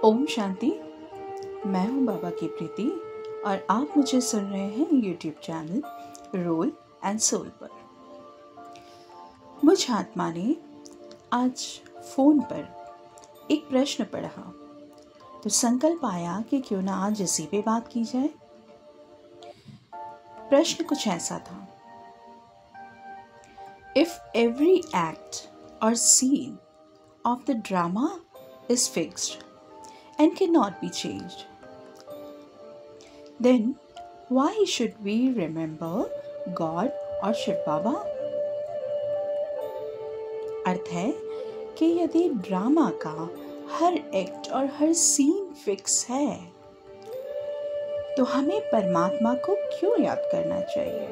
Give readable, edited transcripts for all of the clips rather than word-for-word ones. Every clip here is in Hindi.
ओम शांति। मैं हूं बाबा की प्रीति और आप मुझे सुन रहे हैं YouTube channel Roll and Soul पर। मुझ आत्मा ने आज फोन पर एक प्रश्न पढ़ा तो संकल्प आया कि क्यों ना आज इसी पे बात की जाए। प्रश्न कुछ ऐसा था, इफ एवरी एक्ट और scene of the drama is fixed and cannot be changed, then why should we remember God और शिव बाबा? अर्थ है कि यदि ड्रामा का हर एक्ट और हर सीन फिक्स है तो हमें परमात्मा को क्यों याद करना चाहिए?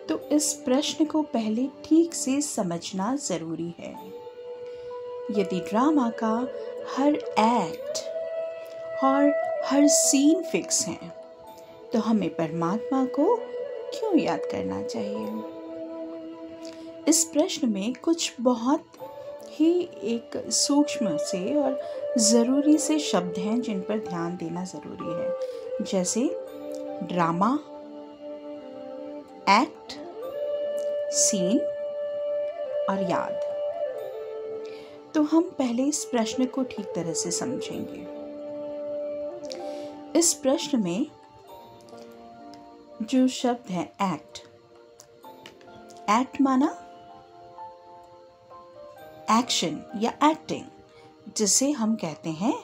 तो इस प्रश्न को पहले ठीक से समझना जरूरी है। यदि ड्रामा का हर एक्ट और हर सीन फिक्स है तो हमें परमात्मा को क्यों याद करना चाहिए? इस प्रश्न में कुछ बहुत ही एक सूक्ष्म से और ज़रूरी से शब्द हैं जिन पर ध्यान देना ज़रूरी है, जैसे ड्रामा, एक्ट, सीन और याद। तो हम पहले इस प्रश्न को ठीक तरह से समझेंगे। इस प्रश्न में जो शब्द है एक्ट, एक्ट माना एक्शन या एक्टिंग, जिसे हम कहते हैं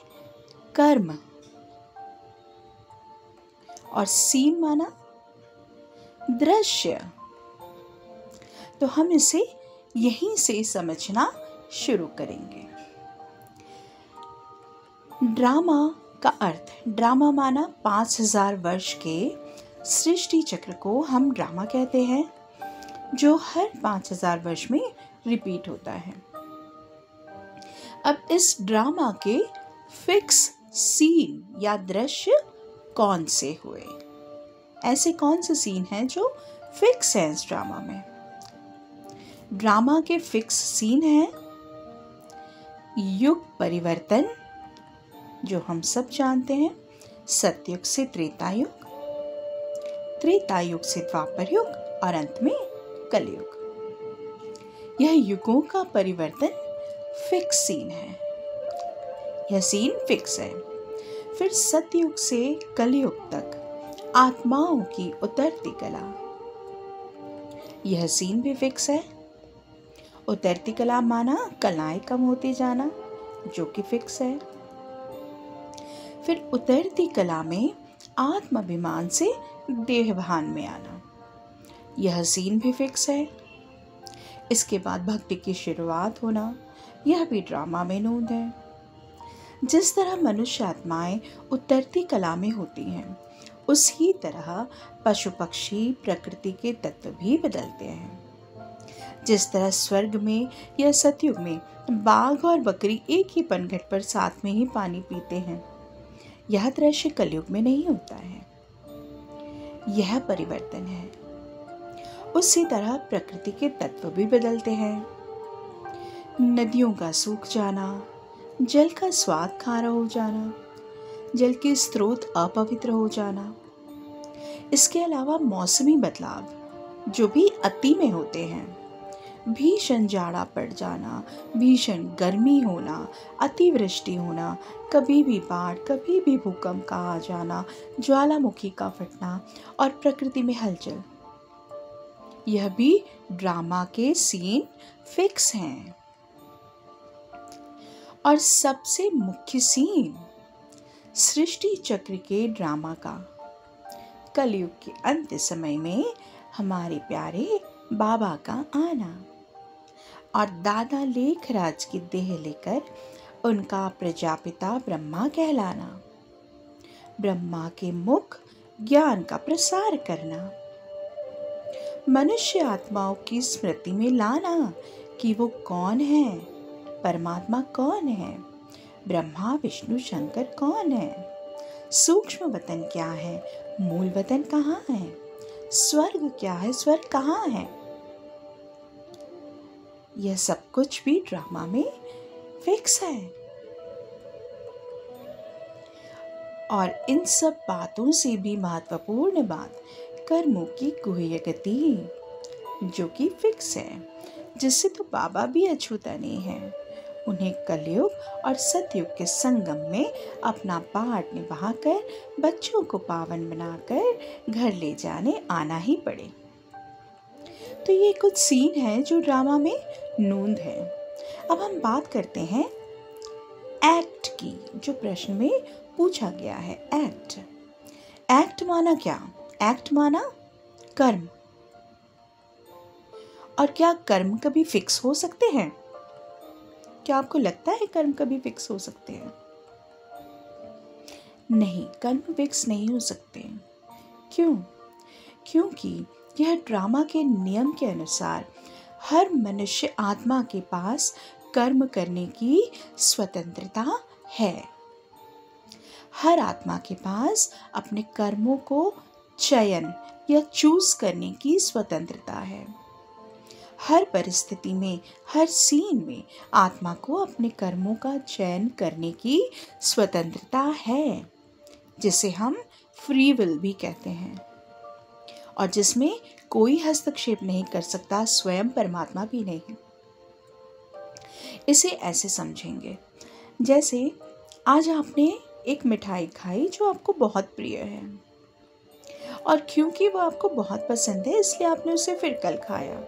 कर्म, और सीन माना दृश्य। तो हम इसे यहीं से समझना शुरू करेंगे। ड्रामा का अर्थ, ड्रामा माना 5000 वर्ष के सृष्टि चक्र को हम ड्रामा कहते हैं, जो हर 5000 वर्ष में रिपीट होता है। अब इस ड्रामा के फिक्स सीन या दृश्य कौन से हुए? ऐसे कौन से सीन हैं जो फिक्स हैं इस ड्रामा में? ड्रामा के फिक्स सीन हैं युग परिवर्तन, जो हम सब जानते हैं, सतयुग से त्रेता युग, त्रेता युग से द्वापर युग और अंत में कलयुग। यह युगों का परिवर्तन फिक्स सीन है, यह सीन फिक्स है। फिर सतयुग से कलयुग तक आत्माओं की उतरती कला, यह सीन भी फिक्स है। उतरती कला माना कलाएं कम होते जाना, जो कि फिक्स है। फिर उतरती कला में आत्माभिमान से देहभान में आना, यह सीन भी फिक्स है। इसके बाद भक्ति की शुरुआत होना, यह भी ड्रामा में नोंद है। जिस तरह मनुष्य आत्माएं उतरती कला में होती हैं, उसी तरह पशु पक्षी प्रकृति के तत्व भी बदलते हैं। जिस तरह स्वर्ग में या सतयुग में बाघ और बकरी एक ही पनघट पर साथ में ही पानी पीते हैं, यह दृश्य कलयुग में नहीं होता है, यह परिवर्तन है। उसी तरह प्रकृति के तत्व भी बदलते हैं। नदियों का सूख जाना, जल का स्वाद खारा हो जाना, जल के स्रोत अपवित्र हो जाना, इसके अलावा मौसमी बदलाव जो भी अति में होते हैं, भीषण जाड़ा पड़ जाना, भीषण गर्मी होना, अतिवृष्टि होना, कभी भी बाढ़, कभी भी भूकंप का आ जाना, ज्वालामुखी का फटना और प्रकृति में हलचल, यह भी ड्रामा के सीन फिक्स हैं। और सबसे मुख्य सीन सृष्टि चक्र के ड्रामा का कलयुग के अंत समय में हमारे प्यारे बाबा का आना और दादा लेखराज की देह लेकर उनका प्रजापिता ब्रह्मा कहलाना, ब्रह्मा के मुख ज्ञान का प्रसार करना, मनुष्य आत्माओं की स्मृति में लाना कि वो कौन है, परमात्मा कौन है, ब्रह्मा विष्णु शंकर कौन है, सूक्ष्म वतन क्या है, मूल वतन कहाँ है, स्वर्ग क्या है, स्वर्ग कहाँ है। यह सब कुछ भी ड्रामा में फिक्स है। और इन सब बातों से भी महत्वपूर्ण बात कर्मों की गुह्य गति, जो कि फिक्स है, जिससे तो बाबा भी अछूता नहीं है। उन्हें कलयुग और सतयुग के संगम में अपना पार्ट निभाकर बच्चों को पावन बनाकर घर ले जाने आना ही पड़े। तो ये कुछ सीन है जो ड्रामा में नूंद है। अब हम बात करते हैं एक्ट की, जो प्रश्न में पूछा गया है। एक्ट माना क्या? एक्ट माना कर्म। और क्या कर्म कभी फिक्स हो सकते हैं? क्या आपको लगता है कर्म कभी फिक्स हो सकते हैं? नहीं, कर्म फिक्स नहीं हो सकते। क्यों? क्योंकि यह ड्रामा के नियम के अनुसार हर मनुष्य आत्मा के पास कर्म करने की स्वतंत्रता है। हर आत्मा के पास अपने कर्मों को चयन या चूज करने की स्वतंत्रता है। हर परिस्थिति में, हर सीन में आत्मा को अपने कर्मों का चयन करने की स्वतंत्रता है, जिसे हम फ्री विल भी कहते हैं, और जिसमें कोई हस्तक्षेप नहीं कर सकता, स्वयं परमात्मा भी नहीं। इसे ऐसे समझेंगे जैसे आज आपने एक मिठाई खाई जो आपको बहुत प्रिय है, और क्योंकि वो आपको बहुत पसंद है इसलिए आपने उसे फिर कल खाया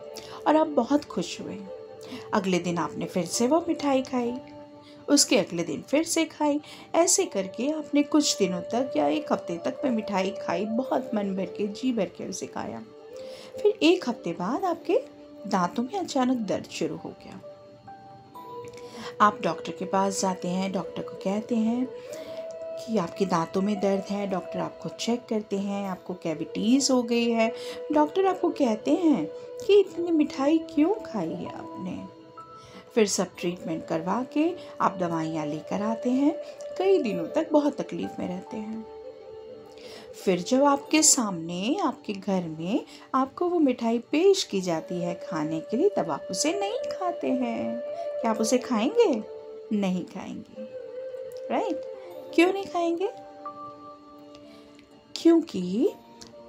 और आप बहुत खुश हुए। अगले दिन आपने फिर से वो मिठाई खाई, उसके अगले दिन फिर से खाई। ऐसे करके आपने कुछ दिनों तक या एक हफ्ते तक में मिठाई खाई, बहुत मन भर के, जी भर के उसे खाया। फिर एक हफ्ते बाद आपके दांतों में अचानक दर्द शुरू हो गया। आप डॉक्टर के पास जाते हैं, डॉक्टर को कहते हैं कि आपके दांतों में दर्द है। डॉक्टर आपको चेक करते हैं, आपको कैविटीज़ हो गई है। डॉक्टर आपको कहते हैं कि इतनी मिठाई क्यों खाई है आपने। फिर सब ट्रीटमेंट करवा के आप दवाइयाँ लेकर आते हैं, कई दिनों तक बहुत तकलीफ में रहते हैं। फिर जब आपके सामने, आपके घर में आपको वो मिठाई पेश की जाती है खाने के लिए, तब आप उसे नहीं खाते हैं। क्या आप उसे खाएंगे? नहीं खाएंगे, राइट? क्यों नहीं खाएंगे? क्योंकि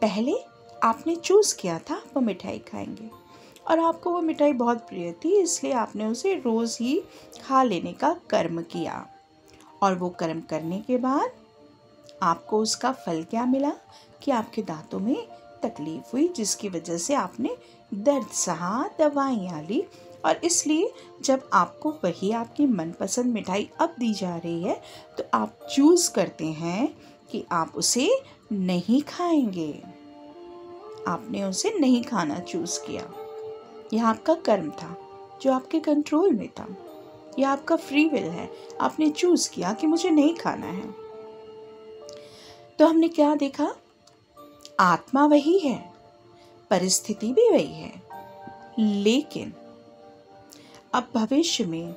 पहले आपने चूज किया था आप वो मिठाई खाएंगे, और आपको वो मिठाई बहुत प्रिय थी, इसलिए आपने उसे रोज ही खा लेने का कर्म किया। और वो कर्म करने के बाद आपको उसका फल क्या मिला कि आपके दांतों में तकलीफ हुई, जिसकी वजह से आपने दर्द सहा, दवाइयाँ ली। और इसलिए जब आपको वही आपकी मनपसंद मिठाई अब दी जा रही है, तो आप चूज करते हैं कि आप उसे नहीं खाएंगे। आपने उसे नहीं खाना चूज किया। यह आपका कर्म था जो आपके कंट्रोल में था। यह आपका फ्री विल है। आपने चूज किया कि मुझे नहीं खाना है। तो हमने क्या देखा? आत्मा वही है, परिस्थिति भी वही है, लेकिन अब भविष्य में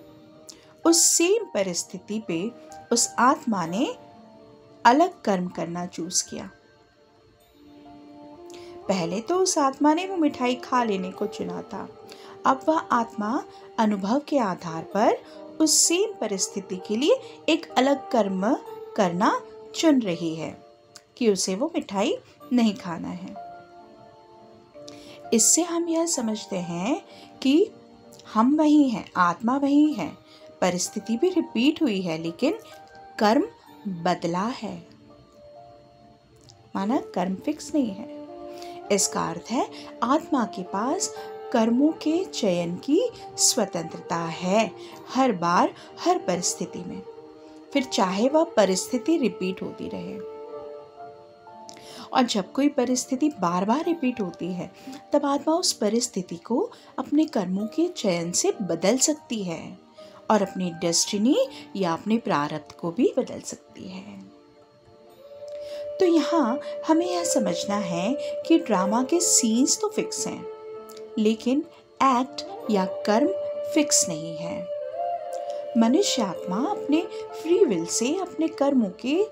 उस सेम परिस्थिति पे उस आत्मा ने अलग कर्म करना चूज किया। पहले तो उस आत्मा ने वो मिठाई खा लेने को चुना था। अब वह आत्मा अनुभव के आधार पर उस सेम परिस्थिति के लिए एक अलग कर्म करना चुन रही है कि उसे वो मिठाई नहीं खाना है। इससे हम यह समझते हैं कि हम वही हैं, आत्मा वही है, परिस्थिति भी रिपीट हुई है, लेकिन कर्म बदला है। माना कर्म फिक्स नहीं है। इसका अर्थ है आत्मा के पास कर्मों के चयन की स्वतंत्रता है, हर बार, हर परिस्थिति में। फिर चाहे वह परिस्थिति रिपीट होती रहे। और जब कोई परिस्थिति बार बार रिपीट होती है, तब आत्मा उस परिस्थिति को अपने कर्मों के चयन से बदल सकती है और अपनी डेस्टिनी या अपने प्रारब्ध को भी बदल सकती है। तो यहाँ हमें यह समझना है कि ड्रामा के सीन्स तो फिक्स हैं, लेकिन एक्ट या कर्म फिक्स नहीं है। मनुष्य आत्मा अपने फ्री विल से अपने कर्मों के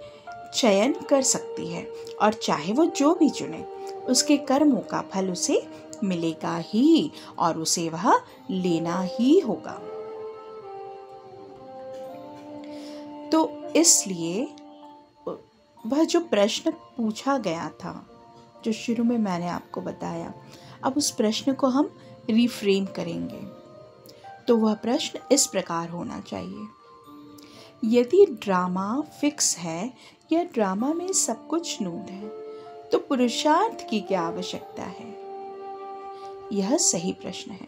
चयन कर सकती है, और चाहे वो जो भी चुने, उसके कर्मों का फल उसे मिलेगा ही और उसे वह लेना ही होगा। इसलिए वह जो प्रश्न पूछा गया था, जो शुरू में मैंने आपको बताया, अब उस प्रश्न को हम रिफ्रेम करेंगे। तो वह प्रश्न इस प्रकार होना चाहिए: यदि ड्रामा फिक्स है या ड्रामा में सब कुछ नून है, तो पुरुषार्थ की क्या आवश्यकता है? यह सही प्रश्न है।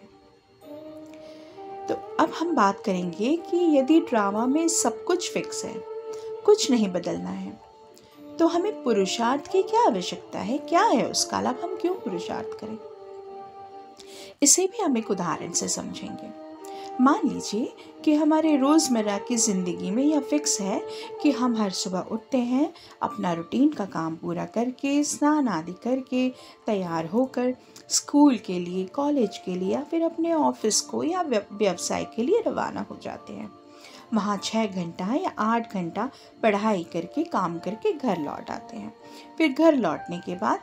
तो अब हम बात करेंगे कि यदि ड्रामा में सब कुछ फिक्स है, कुछ नहीं बदलना है, तो हमें पुरुषार्थ की क्या आवश्यकता है? क्या है उसका लाभ? हम क्यों पुरुषार्थ करें? इसे भी हम एक उदाहरण से समझेंगे। मान लीजिए कि हमारे रोज़मर्रा की ज़िंदगी में यह फिक्स है कि हम हर सुबह उठते हैं, अपना रूटीन का काम पूरा करके, स्नान आदि करके, तैयार होकर स्कूल के लिए, कॉलेज के लिए या फिर अपने ऑफिस को या व्यवसाय के लिए रवाना हो जाते हैं। वहाँ 6 घंटा या 8 घंटा पढ़ाई करके, काम करके घर लौट आते हैं। फिर घर लौटने के बाद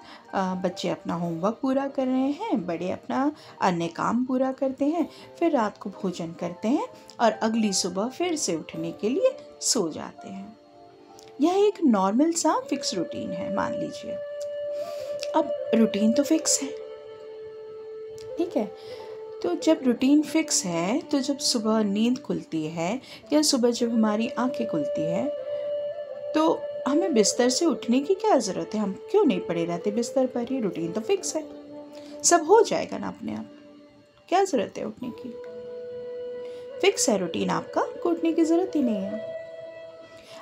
बच्चे अपना होमवर्क पूरा कर रहे हैं, बड़े अपना अन्य काम पूरा करते हैं, फिर रात को भोजन करते हैं और अगली सुबह फिर से उठने के लिए सो जाते हैं। यह एक नॉर्मल सा फिक्स रूटीन है, मान लीजिए। अब रूटीन तो फिक्स है, ठीक है। तो जब रूटीन फिक्स है, तो जब सुबह नींद खुलती है या सुबह जब हमारी आंखें खुलती है, तो हमें बिस्तर से उठने की क्या ज़रूरत है? हम क्यों नहीं पड़े रहते बिस्तर पर ही? रूटीन तो फिक्स है, सब हो जाएगा ना अपने आप। क्या ज़रूरत है उठने की? फिक्स है रूटीन आपका, उठने की ज़रूरत ही नहीं है।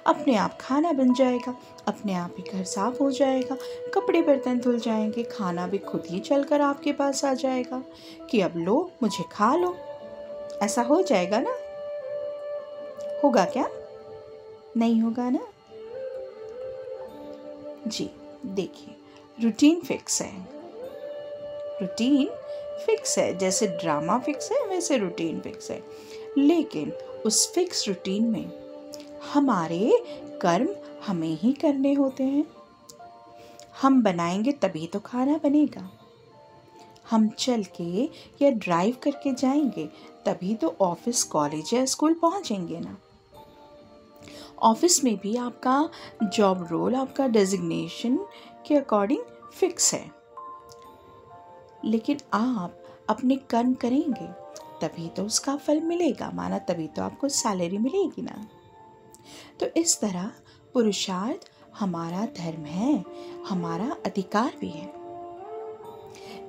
अपने आप खाना बन जाएगा, अपने आप ही घर साफ हो जाएगा, कपड़े बर्तन धुल जाएंगे, खाना भी खुद ही चलकर आपके पास आ जाएगा कि अब लो, मुझे खा लो। ऐसा हो जाएगा ना? होगा क्या? नहीं होगा ना? जी, देखिए, रूटीन फिक्स है। रूटीन फिक्स है, जैसे ड्रामा फिक्स है वैसे रूटीन फिक्स है। लेकिन उस फिक्स रूटीन में हमारे कर्म हमें ही करने होते हैं। हम बनाएंगे तभी तो खाना बनेगा। हम चल के या ड्राइव करके जाएंगे तभी तो ऑफिस, कॉलेज या स्कूल पहुंचेंगे ना। ऑफिस में भी आपका जॉब रोल, आपका डेजिग्नेशन के अकॉर्डिंग फिक्स है। लेकिन आप अपने कर्म करेंगे तभी तो उसका फल मिलेगा, माना तभी तो आपको सैलरी मिलेगी ना। तो इस तरह पुरुषार्थ हमारा धर्म है, हमारा अधिकार भी है।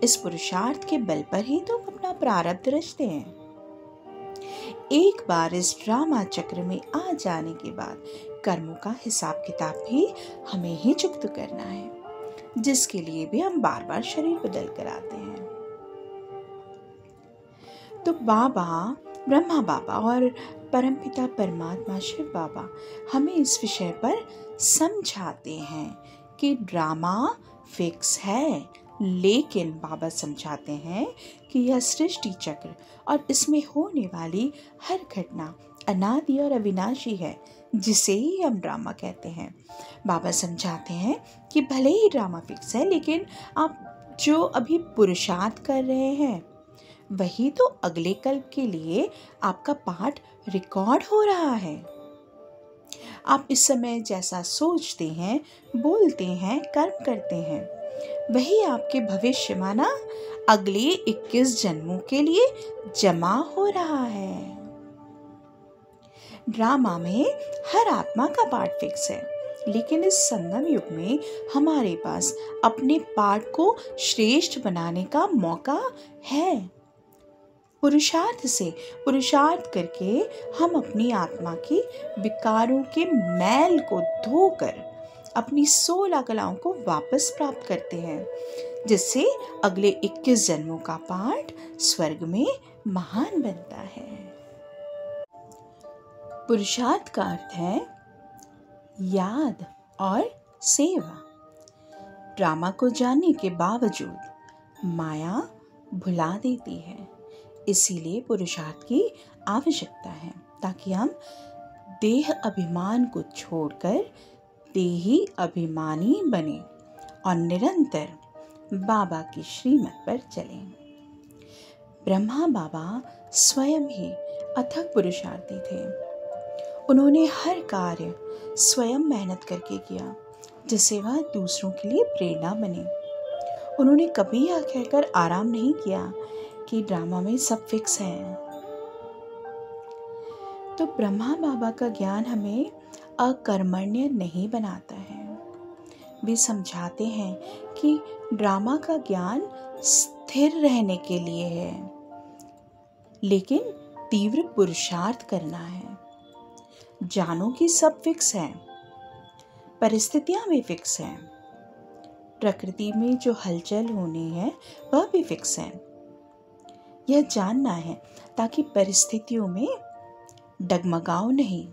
इस पुरुषार्थ के बल पर ही तो अपना प्रारब्ध रचते हैं। एक बार इस ड्रामा चक्र में आ जाने के बाद कर्मों का हिसाब किताब भी हमें ही चुकता करना है, जिसके लिए भी हम बार बार शरीर बदल कर आते हैं। तो बाबा, ब्रह्मा बाबा और परमपिता परमात्मा शिव बाबा हमें इस विषय पर समझाते हैं कि ड्रामा फिक्स है, लेकिन बाबा समझाते हैं कि यह सृष्टि चक्र और इसमें होने वाली हर घटना अनादि और अविनाशी है, जिसे ही हम ड्रामा कहते हैं। बाबा समझाते हैं कि भले ही ड्रामा फिक्स है, लेकिन आप जो अभी पुरुषार्थ कर रहे हैं वही तो अगले कल्प के लिए आपका पाठ रिकॉर्ड हो रहा है। आप इस समय जैसा सोचते हैं, बोलते हैं, कर्म करते हैं, वही आपके भविष्य, माना अगले 21 जन्मों के लिए जमा हो रहा है। ड्रामा में हर आत्मा का पार्ट फिक्स है, लेकिन इस संगम युग में हमारे पास अपने पार्ट को श्रेष्ठ बनाने का मौका है। पुरुषार्थ करके हम अपनी आत्मा की विकारों के मैल को धोकर अपनी 16 कलाओं को वापस प्राप्त करते हैं, जिससे अगले 21 जन्मों का पाठ स्वर्ग में महान बनता है। पुरुषार्थ का अर्थ है याद और सेवा। ड्रामा को जानने के बावजूद माया भुला देती है, इसीलिए पुरुषार्थ की आवश्यकता है, ताकि हम देह अभिमान को छोड़कर देही अभिमानी बने और निरंतर बाबा की श्रीमत पर चलें। ब्रह्मा बाबा स्वयं ही अथक पुरुषार्थी थे। उन्होंने हर कार्य स्वयं मेहनत करके किया, जिससे वह दूसरों के लिए प्रेरणा बने। उन्होंने कभी यह कहकर आराम नहीं किया कि ड्रामा में सब फिक्स है। तो ब्रह्मा बाबा का ज्ञान हमें अकर्मण्य नहीं बनाता है। वे समझाते हैं कि ड्रामा का ज्ञान स्थिर रहने के लिए है, लेकिन तीव्र पुरुषार्थ करना है। जानो कि सब फिक्स है, परिस्थितियां भी फिक्स हैं, प्रकृति में जो हलचल होनी है वह भी फिक्स है। यह जानना है ताकि परिस्थितियों में डगमगाओ नहीं,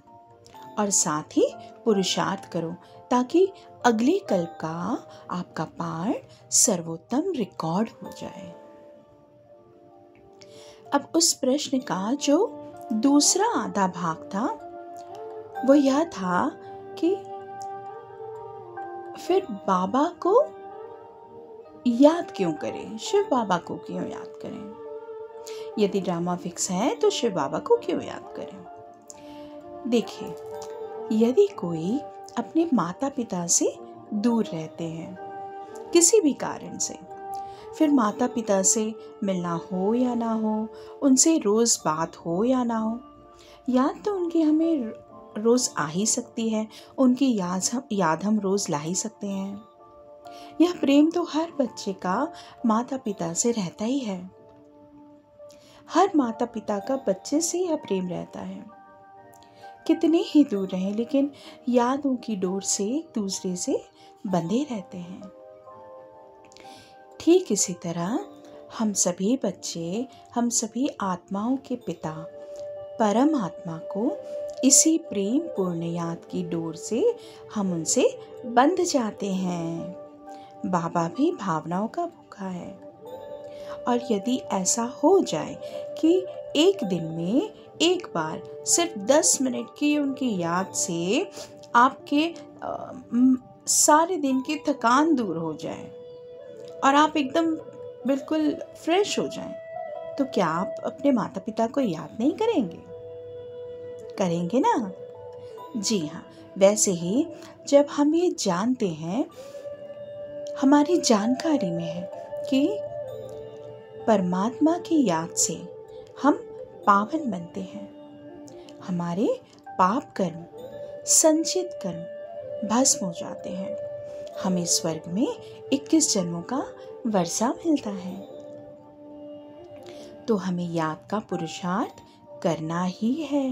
और साथ ही पुरुषार्थ करो ताकि अगले कल्प का आपका पाठ सर्वोत्तम रिकॉर्ड हो जाए। अब उस प्रश्न का जो दूसरा आधा भाग था वो यह था कि फिर बाबा को याद क्यों करें, शिव बाबा को क्यों याद करें। यदि ड्रामा फिक्स है तो शिव बाबा को क्यों याद करें। देखिए, यदि कोई अपने माता पिता से दूर रहते हैं किसी भी कारण से, फिर माता पिता से मिलना हो या ना हो, उनसे रोज बात हो या ना हो, याद तो उनकी हमें रोज आ ही सकती है, उनकी याद हम रोज ला ही सकते हैं। यह प्रेम तो हर बच्चे का माता पिता से रहता ही है। हर माता पिता का बच्चे से यह प्रेम रहता है। कितने ही दूर रहें, लेकिन यादों की डोर से एक दूसरे से बंधे रहते हैं। ठीक इसी तरह हम सभी बच्चे, हम सभी आत्माओं के पिता परमात्मा को इसी प्रेम पूर्ण याद की डोर से हम उनसे बंध जाते हैं। बाबा भी भावनाओं का भूखा है, और यदि ऐसा हो जाए कि एक दिन में एक बार सिर्फ 10 मिनट की उनकी याद से आपके सारे दिन की थकान दूर हो जाए और आप एकदम बिल्कुल फ्रेश हो जाएं, तो क्या आप अपने माता पिता को याद नहीं करेंगे? करेंगे ना? जी हाँ। वैसे ही जब हम ये जानते हैं, हमारी जानकारी में है कि परमात्मा की याद से हम पावन बनते हैं, हमारे पाप कर्म, संचित कर्म भस्म हो जाते हैं, हमें स्वर्ग में 21 जन्मों का वर्षा मिलता है। तो हमें याद का पुरुषार्थ करना ही है।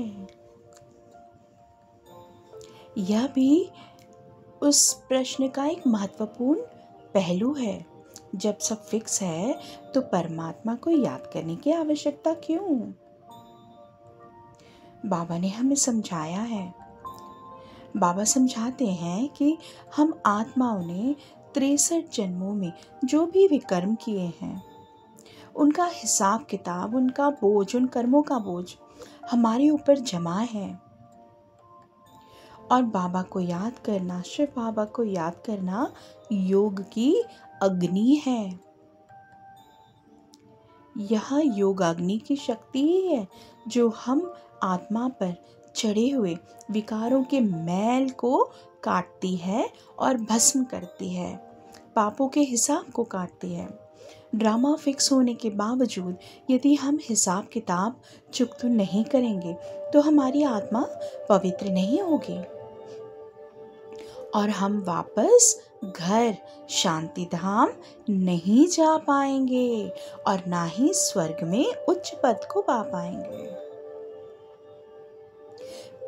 यह भी उस प्रश्न का एक महत्वपूर्ण पहलू है। जब सब फिक्स है तो परमात्मा को याद करने की आवश्यकता क्यों? बाबा ने हमें समझाया है। बाबा समझाते हैं कि हम आत्माओं ने 63 जन्मों में जो भी विकर्म किए हैं, उनका हिसाब किताब, उनका बोझ, उन कर्मों का बोझ हमारे ऊपर जमा है। और बाबा को याद करना, शिव बाबा को याद करना योग की अग्नि है। यह योगाग्नि की शक्ति ही है जो हम आत्मा पर चढ़े हुए विकारों के मैल को काटती है और भस्म करती है, पापों के हिसाब को काटती है। ड्रामा फिक्स होने के बावजूद यदि हम हिसाब किताब चुकता नहीं करेंगे तो हमारी आत्मा पवित्र नहीं होगी और हम वापस घर शांति धाम नहीं जा पाएंगे और ना ही स्वर्ग में उच्च पद को पा पाएंगे।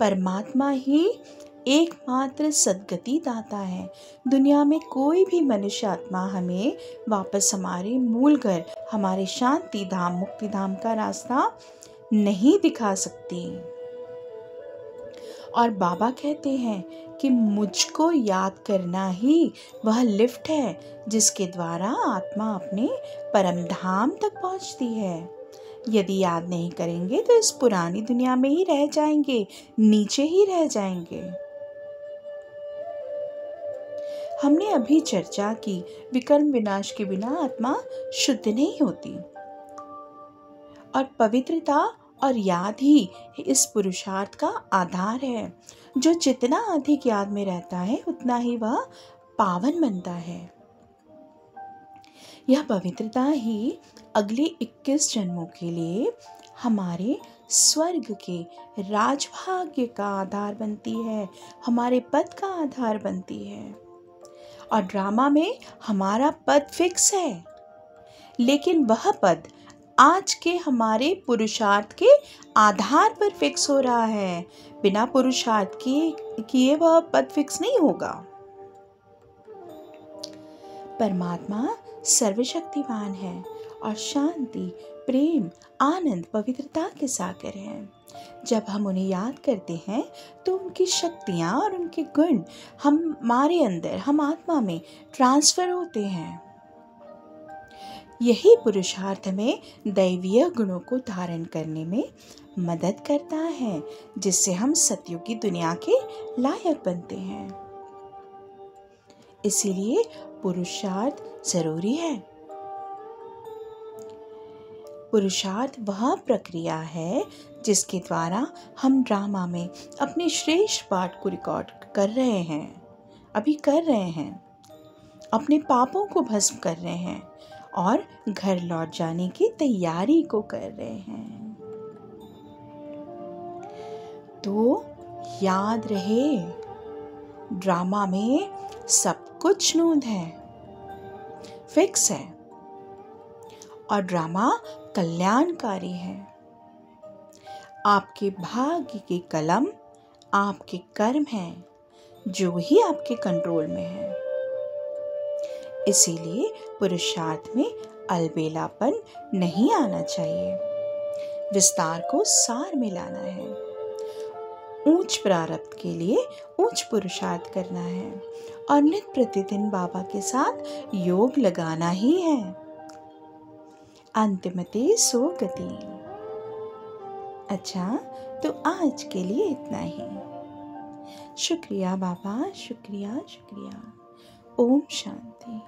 परमात्मा ही एकमात्र सद्गति दाता है। दुनिया में कोई भी मनुष्य आत्मा हमें वापस हमारे मूल घर, हमारे शांति धाम, मुक्ति धाम का रास्ता नहीं दिखा सकती। और बाबा कहते हैं कि मुझको याद करना ही वह लिफ्ट है जिसके द्वारा आत्मा अपने परम धाम तक पहुंचती है। यदि याद नहीं करेंगे तो इस पुरानी दुनिया में ही रह जाएंगे, नीचे ही रह जाएंगे। हमने अभी चर्चा की विकर्म विनाश के बिना आत्मा शुद्ध नहीं होती और पवित्रता और याद ही इस पुरुषार्थ का आधार है। जो जितना अधिक याद में रहता है उतना ही वह पावन बनता है। यह पवित्रता ही अगले 21 जन्मों के लिए हमारे स्वर्ग के राजभाग्य का आधार बनती है, हमारे पद का आधार बनती है। और ड्रामा में हमारा पद फिक्स है, लेकिन वह पद आज के हमारे पुरुषार्थ के आधार पर फिक्स हो रहा है। बिना पुरुषार्थ किए वह पद फिक्स नहीं होगा। परमात्मा सर्वशक्तिवान है और शांति, प्रेम, आनंद, पवित्रता के सागर हैं। जब हम उन्हें याद करते हैं तो उनकी शक्तियाँ और उनके गुण हमारे अंदर, हम आत्मा में ट्रांसफर होते हैं। यही पुरुषार्थ में दैवीय गुणों को धारण करने में मदद करता है, जिससे हम सतयुग की दुनिया के लायक बनते हैं। इसीलिए पुरुषार्थ जरूरी है। पुरुषार्थ वह प्रक्रिया है जिसके द्वारा हम ड्रामा में अपने श्रेष्ठ पाठ को रिकॉर्ड कर रहे हैं, अभी कर रहे हैं, अपने पापों को भस्म कर रहे हैं और घर लौट जाने की तैयारी को कर रहे हैं। तो याद रहे, ड्रामा में सब कुछ नूंद है, फिक्स है, और ड्रामा कल्याणकारी है। आपके भाग्य की कलम आपके कर्म हैं, जो ही आपके कंट्रोल में है। इसीलिए पुरुषार्थ में अलबेलापन नहीं आना चाहिए, विस्तार को सार में लाना है। ऊंच प्रारब्ध के लिए ऊंच पुरुषार्थ करना है और नित्य प्रतिदिन बाबा के साथ योग लगाना ही है। अंतिमते सो गति। अच्छा, तो आज के लिए इतना ही। शुक्रिया बाबा, शुक्रिया शुक्रिया। ओम शांति।